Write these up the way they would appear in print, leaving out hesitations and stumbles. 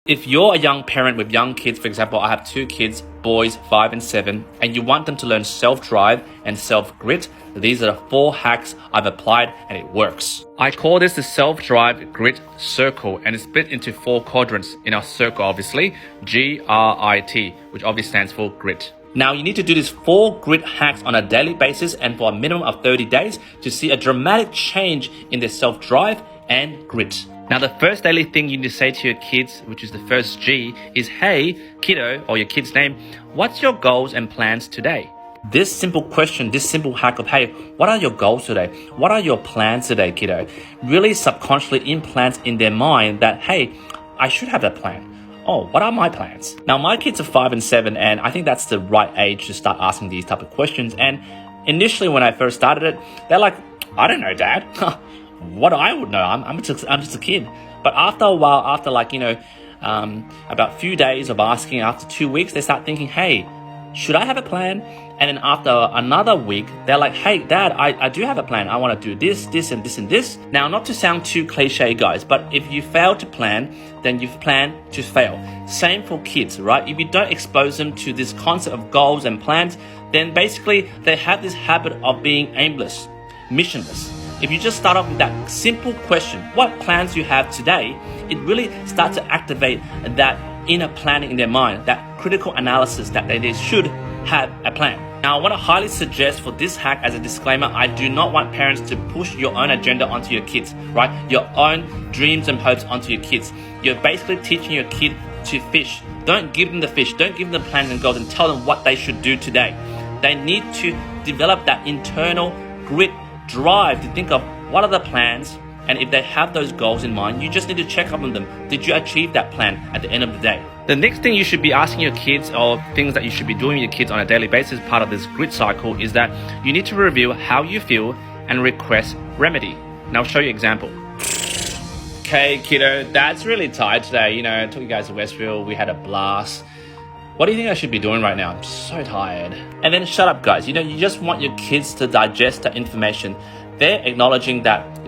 If you're a young parent with young kids, for example, I have 2 kids, boys 5 and 7, and you want them to learn self-drive and self-grit, these are the 4 hacks I've applied and it works. I call this the self-drive grit circle, and it's split into 4 quadrants in our circle, obviously, GRIT, which obviously stands for grit. Now, you need to do these 4 grit hacks on a daily basis and for a minimum of 30 days to see a dramatic change in their self-drive and grit. Now, the first daily thing you need to say to your kids, which is the first G, is, hey, kiddo, or your kid's name, what's your goals and plans today? This simple question, this simple hack of, hey, what are your goals today? What are your plans today, kiddo? Really subconsciously implants in their mind that, hey, I should have a plan. Oh, what are my plans? Now, my kids are 5 and 7, and I think that's the right age to start asking these type of questions. And initially, when I first started it, they're like, I don't know, Dad. What I would know, I'm just a kid. But after a while, after about a few days of asking, after 2 weeks, they start thinking, hey, should I have a plan? And then after another week, they're like, hey, Dad, I do have a plan. I want to do this, this, and this, and this. Now, not to sound too cliche, guys, but if you fail to plan, then you've planned to fail. Same for kids, right? If you don't expose them to this concept of goals and plans, then basically they have this habit of being aimless, missionless. If you just start off with that simple question, what plans you have today, it really starts to activate that inner planning in their mind, that critical analysis that they should have a plan. Now, I want to highly suggest for this hack, as a disclaimer, I do not want parents to push your own agenda onto your kids, right? Your own dreams and hopes onto your kids. You're basically teaching your kid to fish. Don't give them the fish. Don't give them the plans and goals and tell them what they should do today. They need to develop that internal grit, drive to think of what are the plans, and if they have those goals in mind, you just need to check up on them. Did you achieve that plan at the end of the day? The next thing you should be asking your kids, or things that you should be doing with your kids on a daily basis, part of this grit cycle, is that you need to review how you feel and request remedy. Now, I'll show you an example. Okay, kiddo, Dad's really tired today. I took you guys to Westfield. We had a blast. What do you think I should be doing right now? I'm so tired. And then shut up, guys. You just want your kids to digest that information. They're acknowledging that,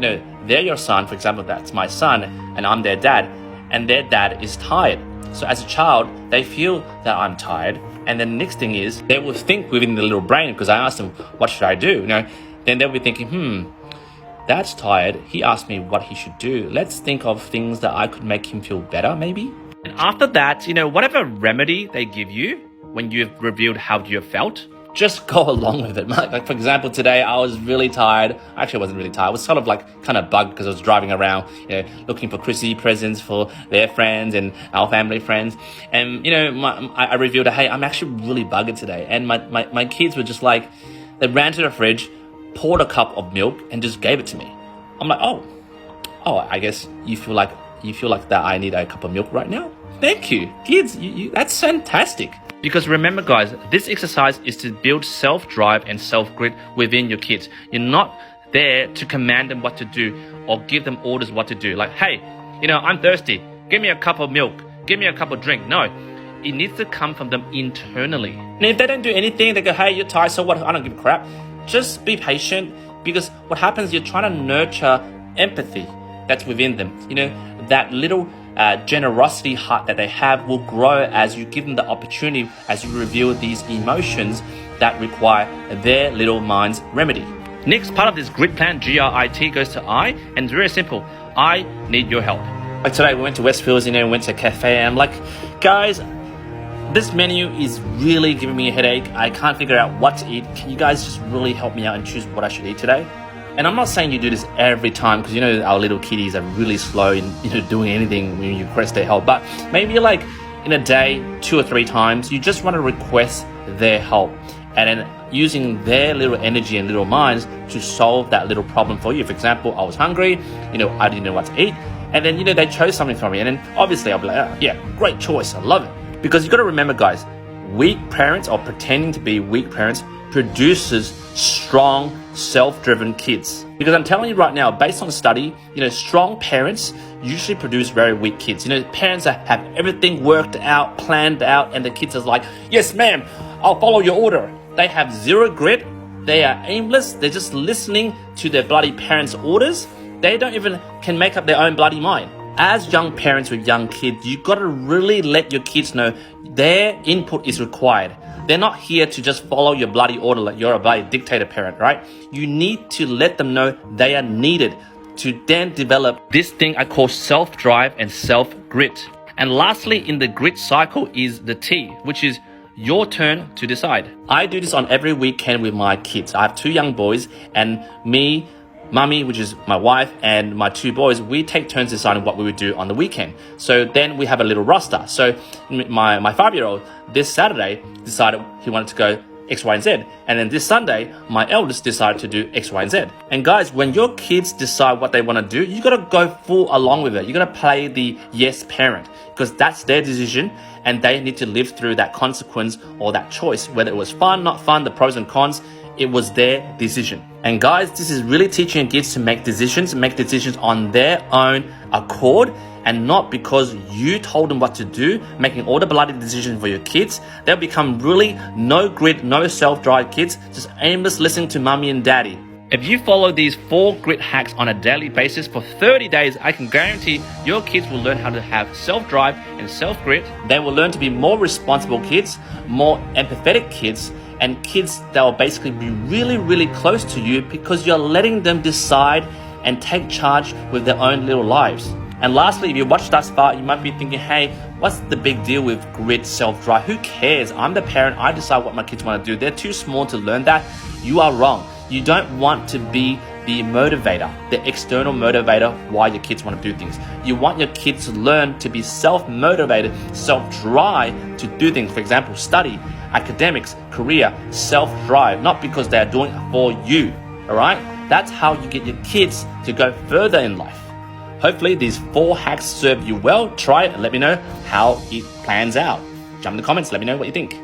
they're your son. For example, that's my son and I'm their dad, and their dad is tired. So as a child, they feel that I'm tired. And then the next thing is they will think within the little brain, because I asked them, what should I do? Then they'll be thinking, Dad's tired. He asked me what he should do. Let's think of things that I could make him feel better, maybe. And after that, whatever remedy they give you when you've revealed how you have felt, just go along with it. Like, for example, today I was really tired. Actually, I wasn't really tired. I was sort of kind of bugged because I was driving around, looking for Chrissy presents for their friends and our family friends. And, I revealed, hey, I'm actually really bugged today. And my kids were just like, they ran to the fridge, poured a cup of milk and just gave it to me. I'm like, oh, I guess you feel like that I need a cup of milk right now? Thank you. Kids, that's fantastic. Because remember, guys, this exercise is to build self-drive and self-grit within your kids. You're not there to command them what to do or give them orders what to do. Like, hey, I'm thirsty. Give me a cup of milk. Give me a cup of drink. No, it needs to come from them internally. And if they don't do anything, they go, hey, you're tired, so what? I don't give a crap. Just be patient, because what happens, you're trying to nurture empathy that's within them. That little generosity heart that they have will grow as you give them the opportunity, as you reveal these emotions that require their little mind's remedy. Next part of this grit plan, GRIT, goes to I, and it's very simple. I need your help. Like today, we went to Westfields, went to a cafe, and I'm like, guys, this menu is really giving me a headache. I can't figure out what to eat. Can you guys just really help me out and choose what I should eat today? And I'm not saying you do this every time, because our little kiddies are really slow in doing anything when you request their help. But maybe in a day, 2 or 3 times, you just want to request their help, and then using their little energy and little minds to solve that little problem for you. For example, I was hungry, I didn't know what to eat, and then they chose something for me, and then obviously I'll be like, oh, yeah, great choice, I love it. Because you got to remember, guys, weak parents, or pretending to be weak parents, produces strong, self-driven kids. Because I'm telling you right now, based on study, strong parents usually produce very weak kids. Parents that have everything worked out, planned out, and the kids are like, yes, ma'am, I'll follow your order. They have zero grit. They are aimless. They're just listening to their bloody parents' orders. They don't even can make up their own bloody mind. as young parents with young kids, you got to really let your kids know their input is required. They're not here to just follow your bloody order like you're a bloody dictator parent, right? You need to let them know they are needed to then develop this thing I call self-drive and self-grit. And lastly, in the grit cycle is the T, which is your turn to decide. I do this on every weekend with my kids. I have 2 young boys, and me, Mummy, which is my wife, and my 2 boys, we take turns deciding what we would do on the weekend. So then we have a little roster. So my 5-year-old this Saturday decided he wanted to go X, Y, and Z. And then this Sunday, my eldest decided to do X, Y, and Z. And guys, when your kids decide what they want to do, you got to go full along with it. You got to play the yes parent, because that's their decision and they need to live through that consequence or that choice. Whether it was fun, not fun, the pros and cons, it was their decision. And guys, this is really teaching your kids to make decisions on their own accord, and not because you told them what to do, making all the bloody decisions for your kids. They'll become really no grit, no self-drive kids, just aimless listening to mommy and daddy. If you follow these 4 grit hacks on a daily basis for 30 days, I can guarantee your kids will learn how to have self-drive and self-grit. They will learn to be more responsible kids, more empathetic kids, and kids that will basically be really, really close to you because you're letting them decide and take charge with their own little lives. And lastly, if you watched thus far, you might be thinking, hey, what's the big deal with grit, self-drive? Who cares? I'm the parent. I decide what my kids want to do. They're too small to learn that. You are wrong. You don't want to be the motivator, the external motivator why your kids want to do things. You want your kids to learn to be self-motivated, self-drive to do things. For example, study, academics, career, self-drive, not because they are doing it for you. All right? That's how you get your kids to go further in life. Hopefully these 4 hacks serve you well. Try it and let me know how it plans out. Jump in the comments, let me know what you think.